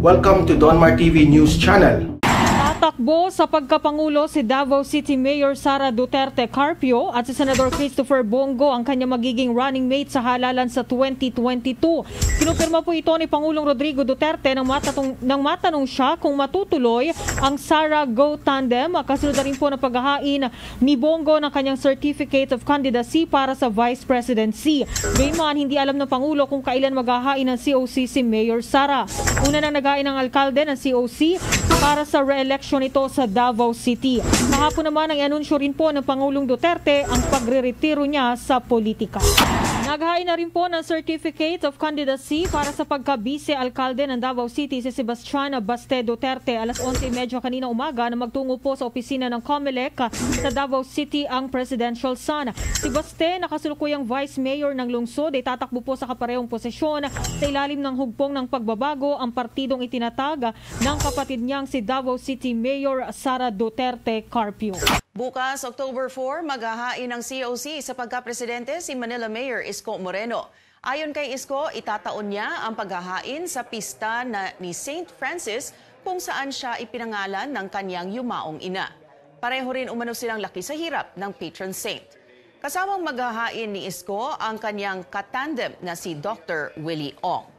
Welcome to Donmar TV News Channel. Tatakbo sa pagkapangulo si Davao City Mayor Sara Duterte Carpio at si Senador Christopher Bongo ang kanya magiging running mate sa halalan sa 2022. Kinupirma po ito ni Pangulong Rodrigo Duterte nang matanong siya kung matutuloy ang Sara-Go tandem. Kasunod na rin po ng paghahain ni Bongo ng kanyang Certificate of Candidacy para sa Vice Presidency. Gayunman, hindi alam ng Pangulo kung kailan maghahain ng COC si Mayor Sara. Una nang naghain ng alkalde ng COC para sa re-election ito sa Davao City. Kahapon naman ang anunsyo rin po ng Pangulong Duterte ang pagre-retiro niya sa politika. Naghain na rin po ng Certificate of Candidacy para sa pagka-vice-alkalde ng Davao City si Sebastian Baste Duterte. Alas 11:30 kanina umaga na magtungo po sa opisina ng COMELEC sa Davao City ang presidential son. Si Baste, nakasulukuyang Vice Mayor ng lungsod, ay tatakbo po sa kaparehong posisyon sa ilalim ng hugpong ng pagbabago ang partidong itinatag ng kapatid niyang si Davao City Mayor Sara Duterte Carpio. Bukas, October 4, maghahain ng COC sa pagka-presidente si Manila Mayor Isko Moreno. Ayon kay Isko, itataon niya ang paghahain sa pista ni St. Francis kung saan siya ipinangalan ng kanyang yumaong ina. Pareho rin umano silang laki sa hirap ng patron saint. Kasamang maghahain ni Isko ang kanyang katandem na si Dr. Willie Ong.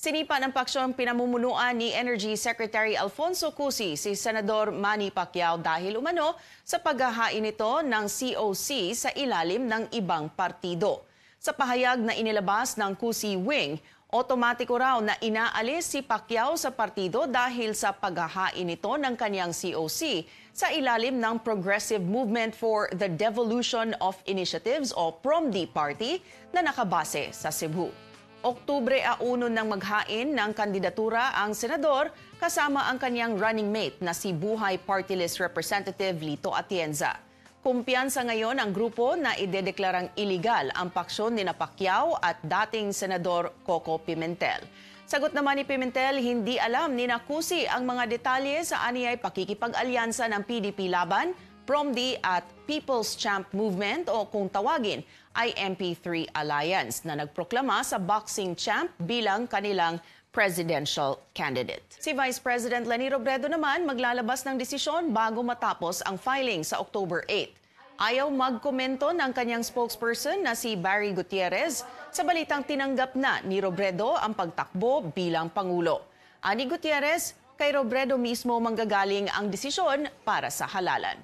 Sinipa ng paksyong pinamumunuan ni Energy Secretary Alfonso Cusi si Senador Manny Pacquiao dahil umano sa paghahain nito ng COC sa ilalim ng ibang partido. Sa pahayag na inilabas ng Cusi Wing, otomatiko raw na inaalis si Pacquiao sa partido dahil sa paghahain nito ng kanyang COC sa ilalim ng Progressive Movement for the Devolution of Initiatives o PROMD Party na nakabase sa Cebu. Oktubre 1 nang maghain ng kandidatura ang senador kasama ang kanyang running mate na si Buhay Party List Representative Lito Atienza. Kumpiyansa ngayon ang grupo na idedeklarang iligal ang paksyon ni Pacquiao at dating Senador Coco Pimentel. Sagot naman ni Pimentel, hindi alam ni Cusi ang mga detalye sa aniyay pakikipag-alyansa ng PDP laban, PROMD at People's Champ Movement o kung tawagin ay MP3 Alliance na nagproklama sa boxing champ bilang kanilang presidential candidate. Si Vice President Leni Robredo naman maglalabas ng desisyon bago matapos ang filing sa October 8. Ayaw magkomento ng kanyang spokesperson na si Barry Gutierrez sa balitang tinanggap na ni Robredo ang pagtakbo bilang Pangulo. Ani Gutierrez, kay Robredo mismo manggagaling ang desisyon para sa halalan.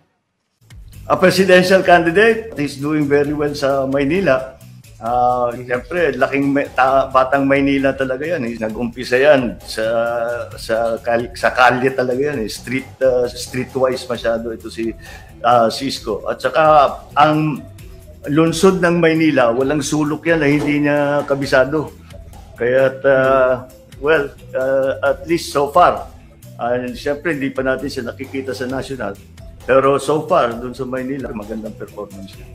A presidential candidate is doing very well sa Maynila. Siyempre, batang Maynila talaga yan. Nag-umpisa yan sa kalye talaga yan. Streetwise masyado ito si Isko. At saka ang lungsod ng Maynila, walang sulok yan na hindi niya kabisado. Kaya at least so far, siyempre hindi pa natin siya nakikita sa national. Pero so far, dun sa Maynila, magandang performance niya.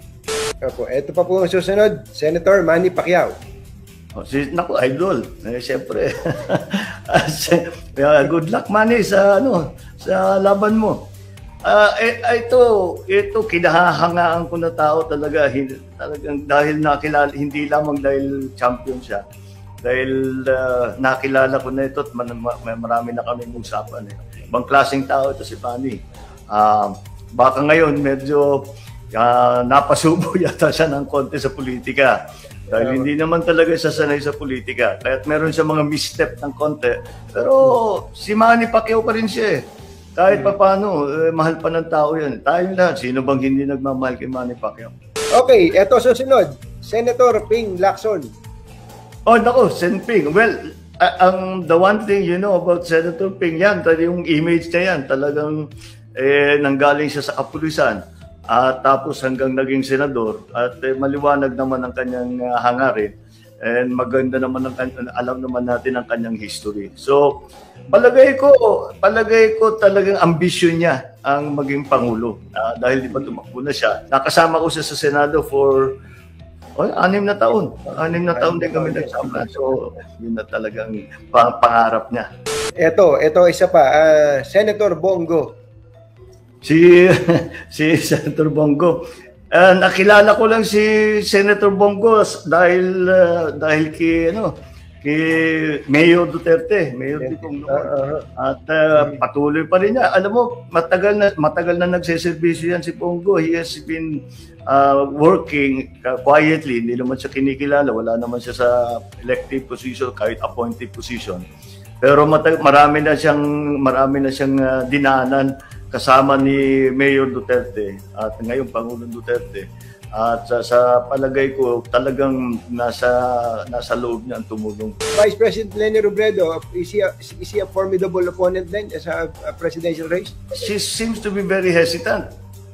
Opo, ito pa po ang susunod, Senator Manny Pacquiao. Naku, idol. Siyempre. Good luck, Manny, sa laban mo. Ito kinahahangaan ko na tao talaga. Talagang dahil nakilala, hindi lamang dahil champion siya. Dahil nakilala ko na ito at marami na kami usapan. Ibang klaseng tao ito si Manny. Baka ngayon medyo napasubo yata siya ng konti sa politika. Dahil hindi naman talaga siya sanay sa politika. Kahit meron siya mga misstep ng konti. Pero si Manny Pacquiao pa rin siya eh. Kahit pa paano, mahal pa ng tao yan. Tayong lahat, sino bang hindi nagmamahal kay Manny Pacquiao? Okay, eto susunod, Senator Ping Lacson. Oh, nako, Sen Ping. Well, the one thing you know about Senator Ping, yan, yung image niya yan, talagang nanggaling siya sa kapulisan at tapos hanggang naging senador at maliwanag naman ang kanyang hangarin and maganda naman alam naman natin ang kanyang history. So, palagay ko talagang ambisyon niya ang maging pangulo dahil di ba tumakbo na siya. Nakasama ko siya sa Senado for 6 na taon. 6 na taon din kami nagsama. So, yun na talagang pangarap niya. Ito isa pa, Senator Bongo. Si Senator Bongo. Nakilala ko lang si Senator Bongo dahil kay Mayor Duterte, Mayor Digong noon. At patuloy pa rin niya. Alam mo, matagal na nagseservisyo yan si Bongo. He has been working quietly. Hindi naman siya kinikilala. Wala naman siya sa elective position, kahit appointed position. Pero marami na siyang dinaanan kasama ni Mayor Duterte at ngayon Pangulong Duterte. At sa palagay ko, talagang nasa loob niya ang tumulong. Vice President Leni Robredo, is he a formidable opponent then sa presidential race? She seems to be very hesitant.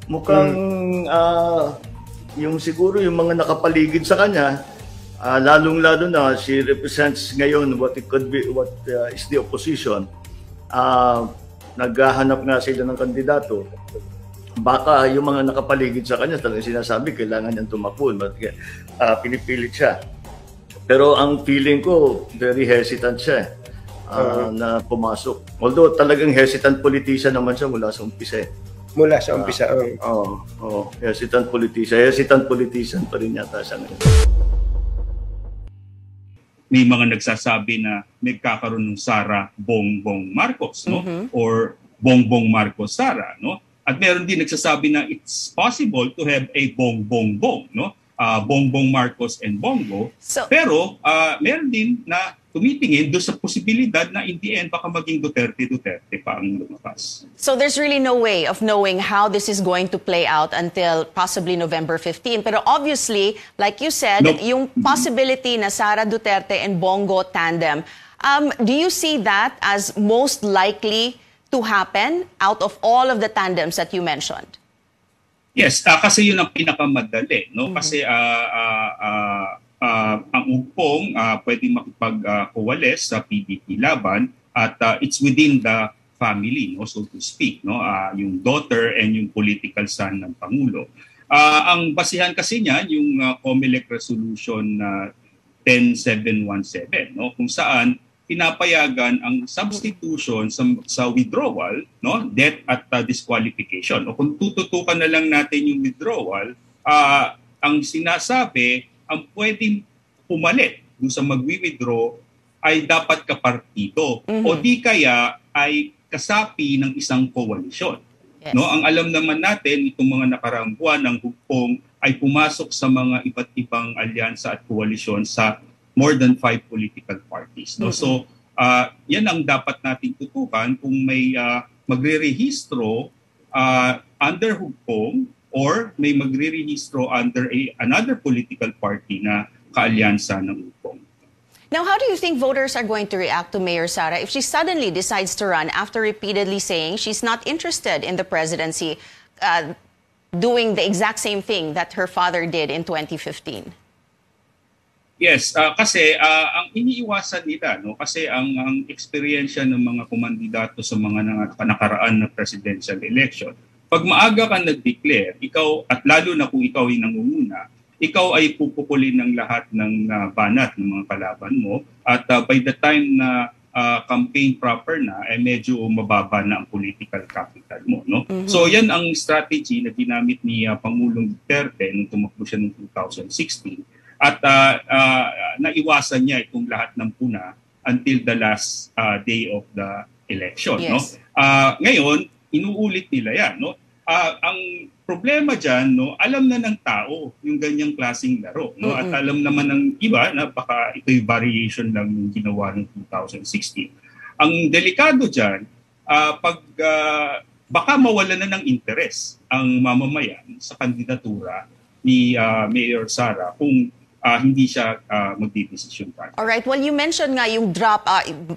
Mukhang yung siguro yung mga nakapaligid sa kanya, lalong-lalo na she represents ngayon what is the opposition. Naghahanap nga sila ng kandidato. Baka yung mga nakapaligid sa kanya talagang sinasabi kailangan niyang tumakbo, pinipilit siya. Pero ang feeling ko, very hesitant siya na pumasok. Although talagang hesitant politician naman siya mula sa umpisa. Mula sa umpisa. Hesitant politician pa rin yata siya ngayon. May mga nagsasabi na nagkakaroon ng Sara Bongbong Marcos, no? Or Bongbong Marcos Sara, no? At meron din nagsasabi na it's possible to have a Bongbong, no? Bongbong Marcos and Bongo. Pero meron din na tumitingin doon sa posibilidad na in the end baka maging Duterte pa ang lumakas. So there's really no way of knowing how this is going to play out until possibly November 15. Pero obviously, like you said, yung possibility na Sara Duterte and Bongo tandem, do you see that as most likely to happen out of all of the tandems that you mentioned? Yes, kasi yun ang pinakamadali, no? Kasi ang ugpong pwedeng makipag-coalesce sa PDP laban at it's within the family, no, so to speak, no? Yung daughter and yung political son ng Pangulo. Ang basihan kasi niyan yung COMELEC Resolution 10717, no, kung saan pinapayagan ang substitution sa withdrawal, no, death at disqualification. O kung tututukan na lang natin yung withdrawal, ang sinasabi, ang pwedeng pumalit dun sa magwi-withdraw ay dapat kapartido o di kaya ay kasapi ng isang koalisyon. Yes. No, ang alam naman natin itong mga nakaraang buwan ng hugpong ay pumasok sa mga iba't ibang alyansa at koalisyon sa more than 5 political parties. No? So, yan ang dapat nating tutukan kung may magre-rehistro under hugpong or may magre-rehistro under another political party na kaalyansa ng hugpong. Now, how do you think voters are going to react to Mayor Sara if she suddenly decides to run after repeatedly saying she's not interested in the presidency, doing the exact same thing that her father did in 2015? Yes, kasi ang iniiwasan nila, no, kasi ang eksperyensya ng mga kumandidato sa mga nakaraan na presidential election, pag maaga ka nag-declare, ikaw, at lalo na kung ikaw ay nangunguna, ikaw ay pupukulin ng lahat ng banat ng mga kalaban mo at by the time na campaign proper na, medyo mababa na ang political capital mo. No? So yan ang strategy na ginamit ni Pangulong Duterte nung tumakbo siya noong 2016. At naiwasan niya itong lahat ng puna until the last day of the election. Yes. No? Ngayon, inuulit nila yan. No? Ang problema dyan, no, alam na ng tao yung ganyang klaseng laro. No? At alam naman ng iba na baka ito'y variation lang yung ginawa ng 2016. Ang delikado dyan, baka mawalan na ng interes ang mamamayan sa kandidatura ni Mayor Sara kung hindi siya magdidesisyon pa. Alright, well you mentioned nga yung drop,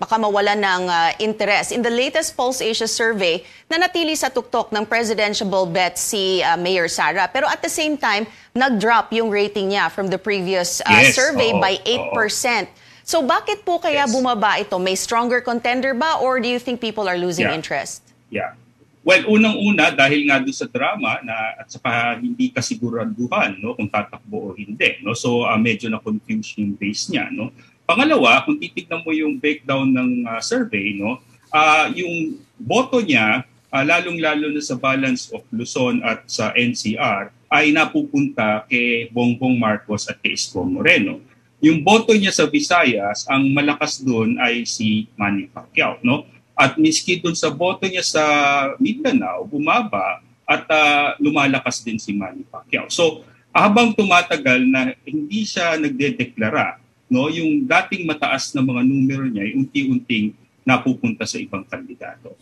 baka mawala ng interest. In the latest Pulse Asia survey, nanatili sa tuktok ng presidential bet si Mayor Sara. Pero at the same time, nag-drop yung rating niya from the previous survey by 8%. So bakit po kaya bumaba ito? May stronger contender ba or do you think people are losing interest? Yeah. Well, unang-una, dahil nga doon sa drama at saka hindi kasiguraduhan, no, kung tatakbo o hindi. No? So, medyo na-confuse yung base niya. No? Pangalawa, kung titignan mo yung breakdown ng survey, no, yung boto niya, lalong-lalo na sa balance of Luzon at sa NCR, ay napupunta kay Bongbong Marcos at kay Isko Moreno. yung boto niya sa Visayas, ang malakas doon ay si Manny Pacquiao, no? At miski doon sa boto niya sa Mindanao, bumaba at lumalakas din si Manny Pacquiao. So, habang tumatagal na hindi siya nagdedeklara, no, yung dating mataas na mga numero niya ay unti-unting napupunta sa ibang kandidato.